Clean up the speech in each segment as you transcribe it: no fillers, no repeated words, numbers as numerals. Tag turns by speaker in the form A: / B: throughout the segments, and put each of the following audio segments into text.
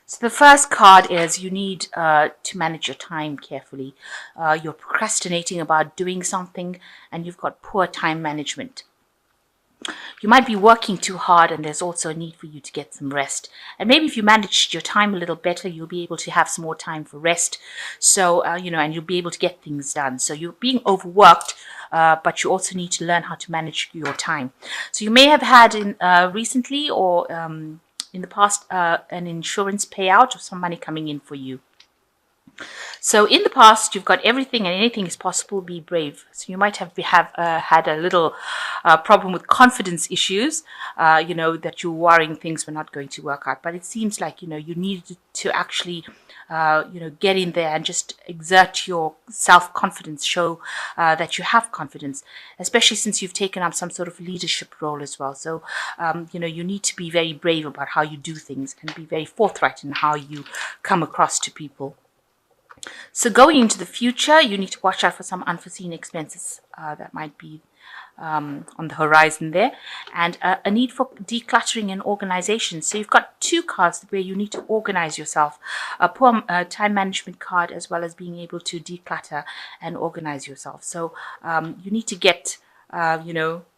A: So the first card is you need to manage your time carefully. You're procrastinating about doing something and you've got poor time management. You might be working too hard and there's also a need for you to get some rest. And maybe if you managed your time a little better, you'll be able to have some more time for rest. So, and you'll be able to get things done. So you're being overworked, but you also need to learn how to manage your time. So you may have had recently or in the past an insurance payout or some money coming in for you. So in the past, you've got everything and anything is possible. Be brave. So you might have had a little problem with confidence issues. That you're worrying things were not going to work out. But it seems like you needed to actually get in there and just exert your self-confidence, show that you have confidence, especially since you've taken up some sort of leadership role as well. So, you need to be very brave about how you do things and be very forthright in how you come across to people. So going into the future, you need to watch out for some unforeseen expenses that might be on the horizon there, and a need for decluttering and organization. So you've got two cards where you need to organize yourself, a poor time management card as well as being able to declutter and organize yourself. So you need to get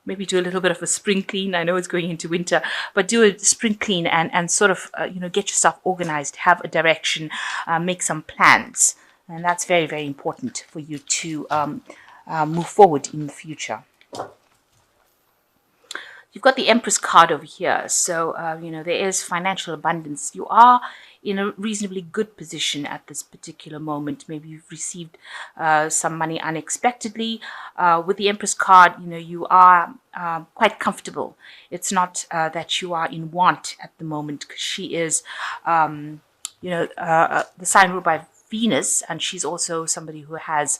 A: maybe do a little bit of a spring clean. I know it's going into winter, but do a spring clean and sort of, get yourself organized, have a direction, make some plans. And that's very, very important for you to move forward in the future. You've got the Empress card over here. So, there is financial abundance. You are in a reasonably good position at this particular moment. Maybe you've received some money unexpectedly. With the Empress card, you are quite comfortable. It's not that you are in want at the moment, because she is, the sign ruled by Venus, and she's also somebody who has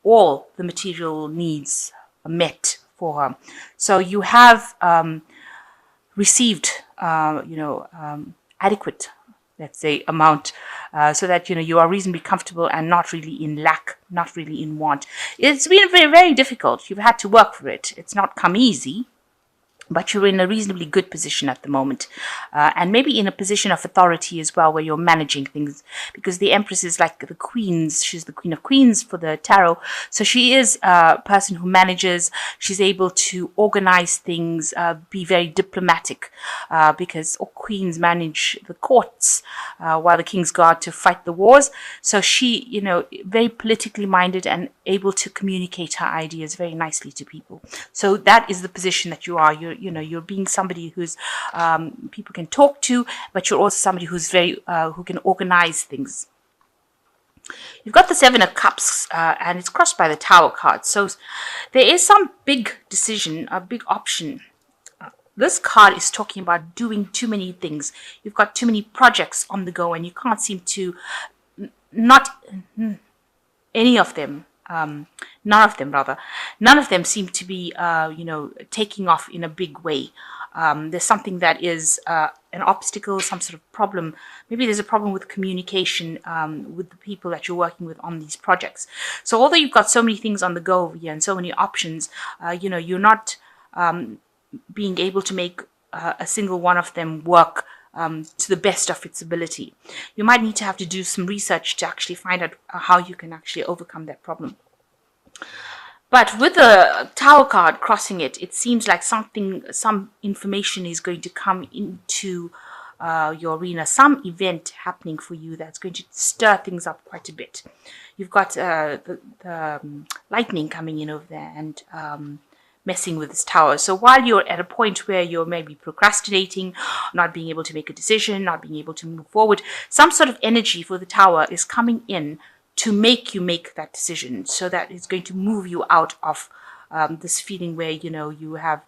A: all the material needs met for her. So you have received, adequate, let's say, amount, so that you are reasonably comfortable and not really in lack, not really in want. It's been very, very difficult. You've had to work for it. It's not come easy, but you're in a reasonably good position at the moment, and maybe in a position of authority as well, where you're managing things, because the Empress is like the queens. She's the Queen of Queens for the tarot, so she is a person who manages. She's able to organize things, be very diplomatic, because all queens manage the courts, while the kings go out to fight the wars. So she, very politically minded and able to communicate her ideas very nicely to people. So that is the position that you are. You're being somebody who's people can talk to, but you're also somebody who's very who can organize things. You've got the Seven of Cups, and it's crossed by the Tower card. So there is some big decision, a big option. This card is talking about doing too many things. You've got too many projects on the go, and you can't seem to not any of them. None of them seem to be, taking off in a big way. There's something that is an obstacle, some sort of problem. Maybe there's a problem with communication with the people that you're working with on these projects. So although you've got so many things on the go over here and so many options, you're not being able to make a single one of them work to the best of its ability. You might need to have to do some research to actually find out how you can actually overcome that problem. But with the Tower card crossing it, it seems like some information is going to come into your arena, some event happening for you that's going to stir things up quite a bit. You've got the lightning coming in over there and messing with this tower. So while you're at a point where you're maybe procrastinating, not being able to make a decision, not being able to move forward, some sort of energy for the tower is coming in to make you make that decision, so that it's going to move you out of this feeling where you have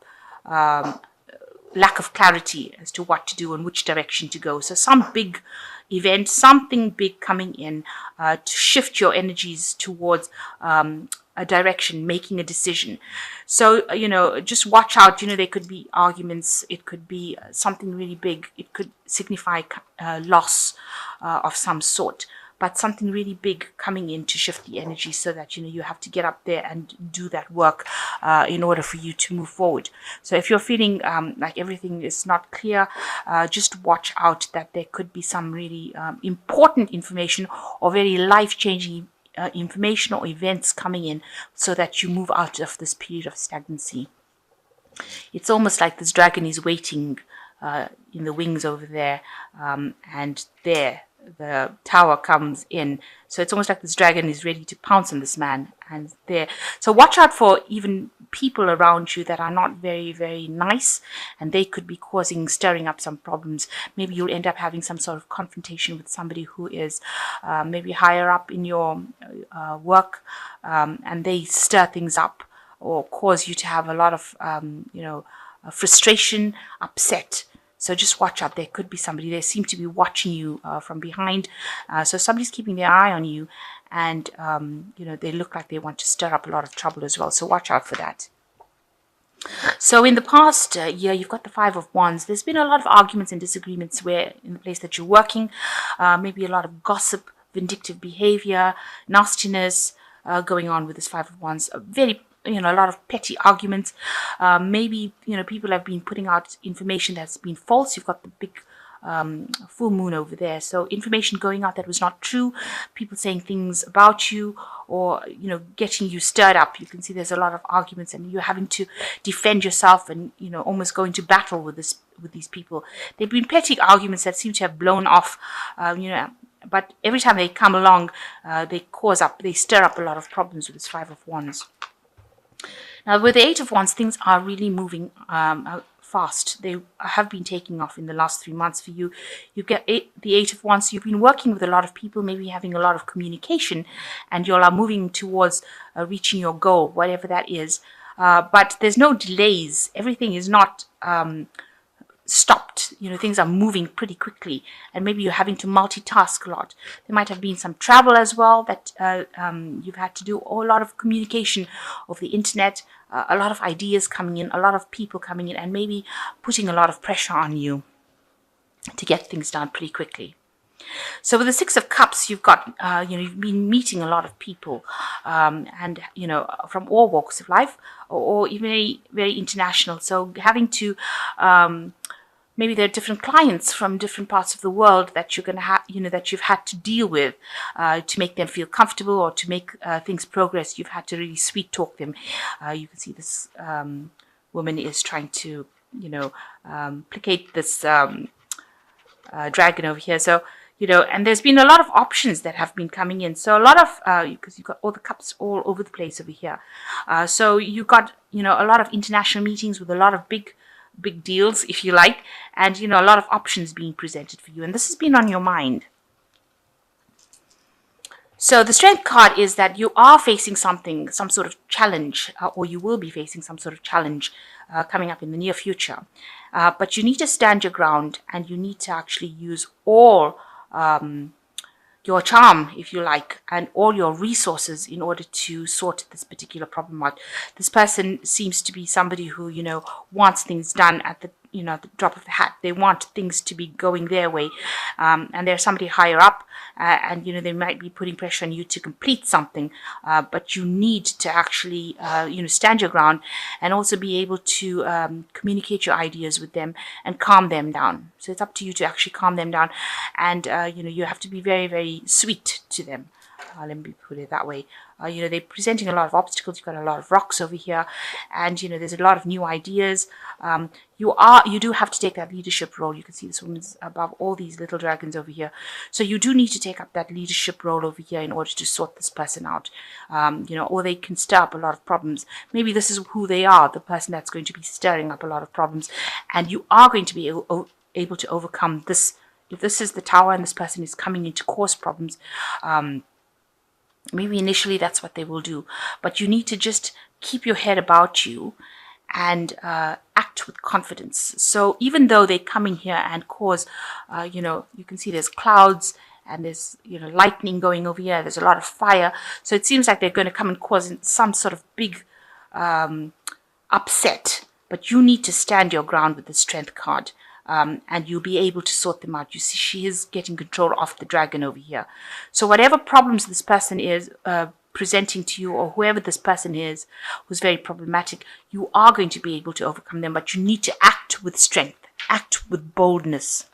A: lack of clarity as to what to do and which direction to go. So some big event, something big coming in to shift your energies towards a direction, making a decision. So, just watch out. There could be arguments. It could be something really big. It could signify loss of some sort. but something really big coming in to shift the energy, so that you have to get up there and do that work in order for you to move forward. So if you're feeling like everything is not clear, just watch out that there could be some really important information or very life-changing information or events coming in, so that you move out of this period of stagnancy. It's almost like this dragon is waiting in the wings over there, and there the tower comes in. So it's almost like this dragon is ready to pounce on this man, and there. So watch out for even people around you that are not very, very nice, and they could be stirring up some problems. Maybe you'll end up having some sort of confrontation with somebody who is maybe higher up in your work, and they stir things up or cause you to have a lot of frustration, upset. So just watch out. There could be somebody. They seem to be watching you from behind. So somebody's keeping their eye on you, and they look like they want to stir up a lot of trouble as well. So watch out for that. So in the past year, you've got the Five of Wands. There's been a lot of arguments and disagreements where in the place that you're working, maybe a lot of gossip, vindictive behavior, nastiness going on with this Five of Wands. A lot of petty arguments. Maybe, people have been putting out information that's been false. You've got the big full moon over there. So information going out that was not true. People saying things about you, or, getting you stirred up. You can see there's a lot of arguments, and you're having to defend yourself and, almost go into battle with these people. There've been petty arguments that seem to have blown off, but every time they come along, they stir up a lot of problems with this Five of Wands. Now, with the Eight of Wands, things are really moving fast. They have been taking off in the last 3 months for you. You get the Eight of Wands. You've been working with a lot of people, maybe having a lot of communication, and you all are moving towards reaching your goal, whatever that is. But there's no delays. Everything is not stopped. Things are moving pretty quickly, and maybe you're having to multitask a lot. There might have been some travel as well that you've had to do, or a lot of communication over the internet, a lot of ideas coming in, a lot of people coming in, and maybe putting a lot of pressure on you to get things done pretty quickly. So with the Six of Cups, you've got, you've been meeting a lot of people, and, from all walks of life, or even very, very international. So having to, maybe there are different clients from different parts of the world that you're going to have, that you've had to deal with to make them feel comfortable, or to make things progress. You've had to really sweet talk them. You can see this woman is trying to, placate this dragon over here. So, and there's been a lot of options that have been coming in. So a lot of, because you've got all the cups all over the place over here. So you got, a lot of international meetings with a lot of big deals, if you like, and, a lot of options being presented for you. And this has been on your mind. So the Strength card is that you are facing some sort of challenge, or you will be facing some sort of challenge coming up in the near future. But you need to stand your ground, and you need to actually use all your charm, if you like, and all your resources in order to sort this particular problem out. This person seems to be somebody who, wants things done at the the drop of the hat. They want things to be going their way, and there's somebody higher up, and they might be putting pressure on you to complete something, but you need to actually stand your ground, and also be able to communicate your ideas with them and calm them down. So it's up to you to actually calm them down, and you have to be very, very sweet to them. Let me put it that way. They're presenting a lot of obstacles. You've got a lot of rocks over here, and there's a lot of new ideas. You do have to take that leadership role. You can see this woman's above all these little dragons over here. So you do need to take up that leadership role over here in order to sort this person out. Or they can stir up a lot of problems. Maybe this is who they are, the person that's going to be stirring up a lot of problems, and you are going to be able to overcome this. If this is the Tower and this person is coming in to cause problems, maybe initially that's what they will do, but you need to just keep your head about you and act with confidence. So even though they come in here and cause, you can see there's clouds and there's lightning going over here. There's a lot of fire. So it seems like they're going to come and cause some sort of big upset. But you need to stand your ground with the Strength card. and you'll be able to sort them out. You see, she is getting control of the dragon over here. So whatever problems this person is presenting to you, or whoever this person is who's very problematic, you are going to be able to overcome them, but you need to act with strength, act with boldness.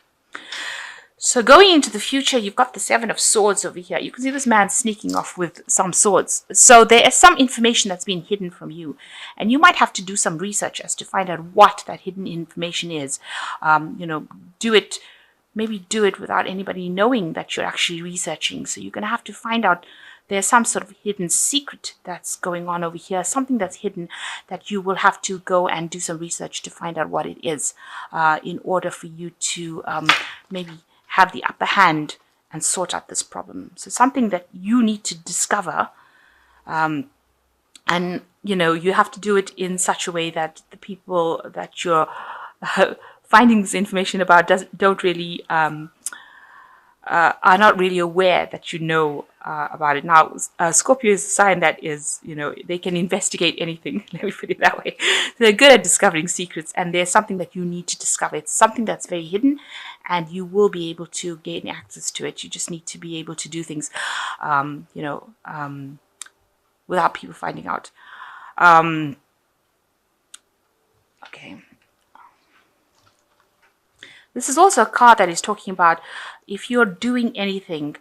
A: So going into the future, you've got the Seven of Swords over here. You can see this man sneaking off with some swords. So there is some information that's been hidden from you. And you might have to do some research as to find out what that hidden information is. Maybe do it without anybody knowing that you're actually researching. So you're going to have to find out there's some sort of hidden secret that's going on over here, something that's hidden that you will have to go and do some research to find out what it is in order for you to maybe have the upper hand and sort out this problem. So something that you need to discover, and you have to do it in such a way that the people that you're finding this information about don't really are not really aware that you know about it. Now, Scorpio is a sign that is, they can investigate anything. Let me put it that way. They're good at discovering secrets, and there's something that you need to discover. It's something that's very hidden, and you will be able to gain access to it. You just need to be able to do things, without people finding out. Okay. This is also a card that is talking about if you're doing anything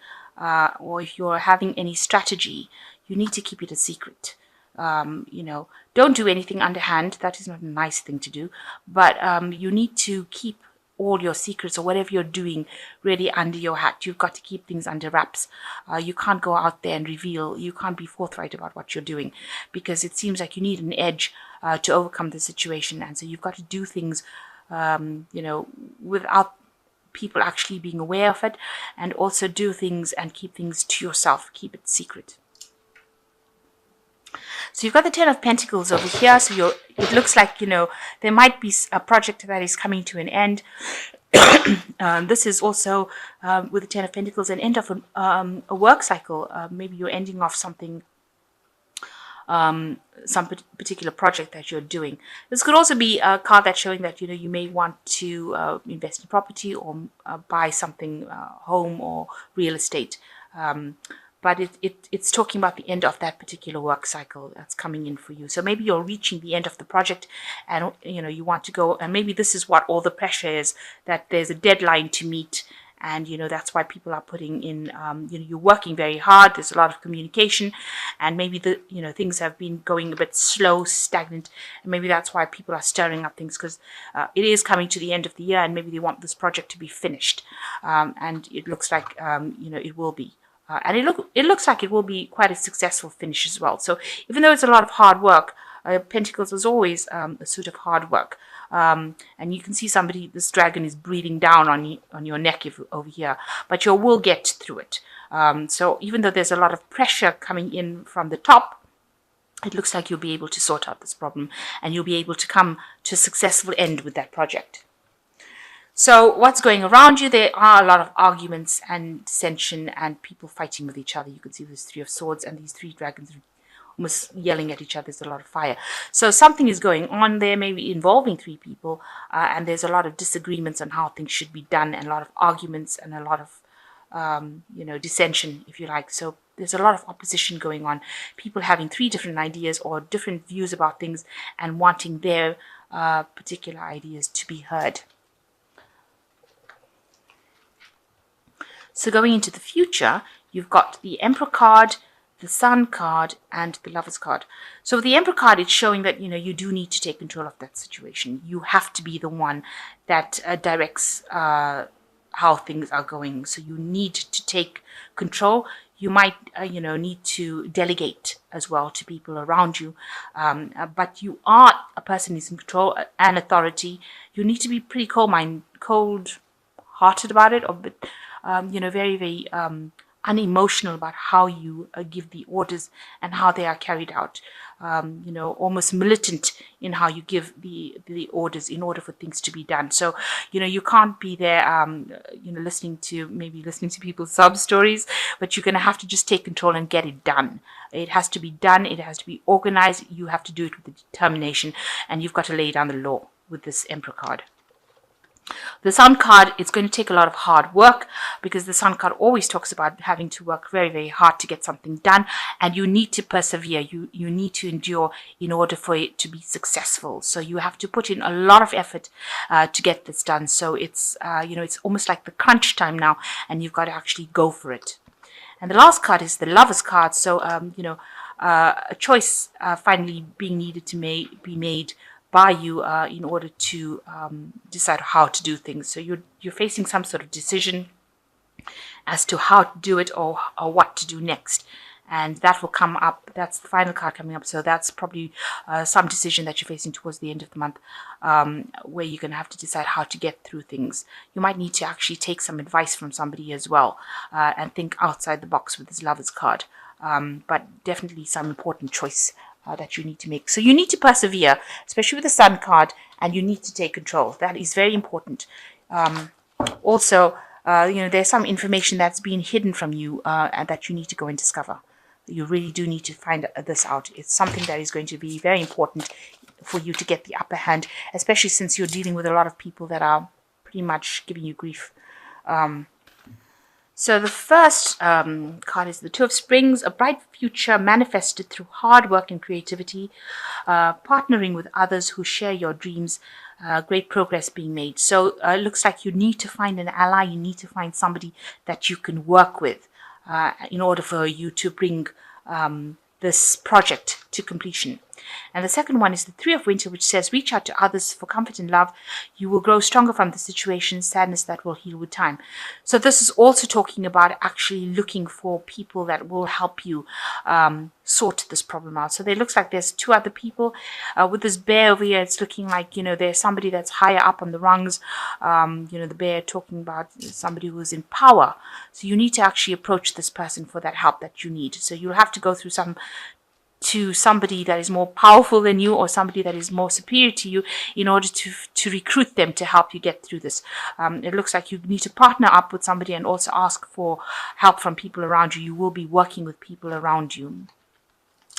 A: or if you're having any strategy, you need to keep it a secret. Don't do anything underhand. That is not a nice thing to do. But you need to keep all your secrets or whatever you're doing really under your hat. You've got to keep things under wraps. You can't go out there and reveal. You can't be forthright about what you're doing because it seems like you need an edge to overcome the situation. And so you've got to do things without people actually being aware of it, and also do things and keep things to yourself, keep it secret. So you've got the Ten of Pentacles over here. So it looks like, there might be a project that is coming to an end. This is also, with the Ten of Pentacles, an end of a work cycle. Maybe you're ending off something, some particular project that you're doing. This could also be a card that's showing that you may want to invest in property or buy something, home or real estate. But it's talking about the end of that particular work cycle that's coming in for you. So maybe you're reaching the end of the project, and you want to go, and maybe this is what all the pressure is, that there's a deadline to meet. And, that's why people are putting in, you're working very hard. There's a lot of communication, and maybe things have been going a bit slow, stagnant. And maybe that's why people are stirring up things, because it is coming to the end of the year, and maybe they want this project to be finished. And it looks like, it will be. And it looks like it will be quite a successful finish as well. So even though it's a lot of hard work, Pentacles is always a suit of hard work. And you can see this dragon is breathing down on your neck over here, but you will get through it. So even though there's a lot of pressure coming in from the top, it looks like you'll be able to sort out this problem, and you'll be able to come to a successful end with that project. So what's going around you? There are a lot of arguments and dissension and people fighting with each other. You can see this Three of Swords and these three dragons almost yelling at each other. There's a lot of fire. So something is going on there, maybe involving three people, and there's a lot of disagreements on how things should be done, and a lot of arguments and a lot of dissension, if you like. So there's a lot of opposition going on. People having three different ideas or different views about things and wanting their particular ideas to be heard. So going into the future, you've got the Emperor card, the Sun card, and the Lovers card. So the Emperor card, it's showing that, you do need to take control of that situation. You have to be the one that directs how things are going. So you need to take control. You might, need to delegate as well to people around you. But you are a person who's in control and authority. You need to be pretty cold-hearted about it, or very, very unemotional about how you give the orders and how they are carried out. Almost militant in how you give the orders in order for things to be done. So, you can't be there, listening to people's sub stories, but you're going to have to just take control and get it done. It has to be done. It has to be organized. You have to do it with determination, and you've got to lay down the law with this Emperor card. The Sun card, it's going to take a lot of hard work, because the Sun card always talks about having to work very, very hard to get something done, and you need to persevere. You need to endure in order for it to be successful. So you have to put in a lot of effort to get this done. So it's it's almost like the crunch time now, and you've got to actually go for it. And the last card is the Lovers card. So a choice finally being needed to be made by you in order to decide how to do things. So you're facing some sort of decision as to how to do it, or what to do next. And that will come up. That's the final card coming up. So that's probably some decision that you're facing towards the end of the month, where you're going to have to decide how to get through things. You might need to actually take some advice from somebody as well, and think outside the box with this Lovers card. But definitely some important choice that you need to make. So you need to persevere, especially with the Sun card, and you need to take control. That is very important. Also, there's some information that's been hidden from you and that you need to go and discover. You really do need to find this out. It's something that is going to be very important for you to get the upper hand, especially since you're dealing with a lot of people that are pretty much giving you grief. So the first card is the Two of Springs, a bright future manifested through hard work and creativity, partnering with others who share your dreams, great progress being made. So it looks like you need to find an ally, you need to find somebody that you can work with in order for you to bring this project to completion. And the second one is the Three of Winter, which says, reach out to others for comfort and love. You will grow stronger from the situation, sadness that will heal with time. So this is also talking about actually looking for people that will help you sort this problem out. So there looks like there's two other people. With this bear over here, it's looking like, there's somebody that's higher up on the rungs. The bear talking about somebody who is in power. So you need to actually approach this person for that help that you need. So you'll have to go through to somebody that is more powerful than you, or somebody that is more superior to you, in order to recruit them to help you get through this. It looks like you need to partner up with somebody and also ask for help from people around you. You will be working with people around you.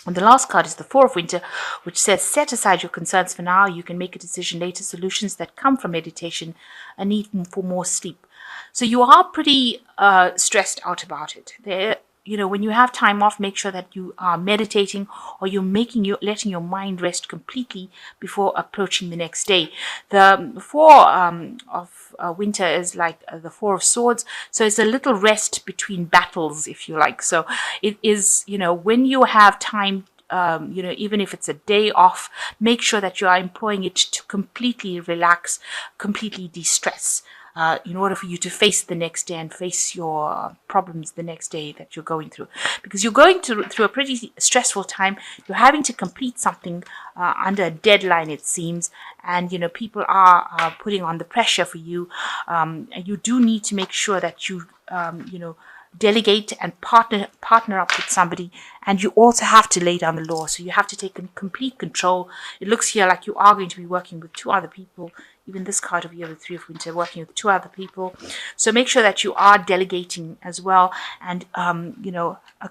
A: And the last card is the Four of Winter, which says, set aside your concerns for now. You can make a decision later. Solutions that come from meditation, a need for more sleep. So you are pretty stressed out about it. When you have time off, make sure that you are meditating, or you're letting your mind rest completely before approaching the next day. The Four of Winter is like the Four of Swords, so it's a little rest between battles, if you like. So it is, when you have time, even if it's a day off, make sure that you are employing it to completely relax, completely de-stress. In order for you to face the next day and face your problems the next day that you're going through. Because you're going through a pretty stressful time. You're having to complete something under a deadline, it seems. And, people are putting on the pressure for you. And you do need to make sure that you, delegate and partner up with somebody. And you also have to lay down the law. So you have to take complete control. It looks here like you are going to be working with two other people. Even this card over here, the Three of Winter, working with two other people. So make sure that you are delegating as well, and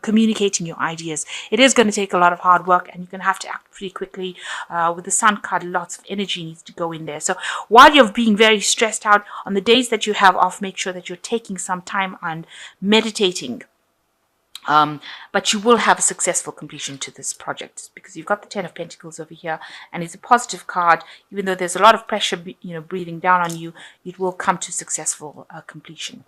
A: communicating your ideas. It is going to take a lot of hard work, and you're going to have to act pretty quickly. With the Sun card, lots of energy needs to go in there. So while you're being very stressed out, on the days that you have off, make sure that you're taking some time on meditating. But you will have a successful completion to this project, because you've got the Ten of Pentacles over here, and it's a positive card. Even though there's a lot of pressure, breathing down on you, it will come to successful completion.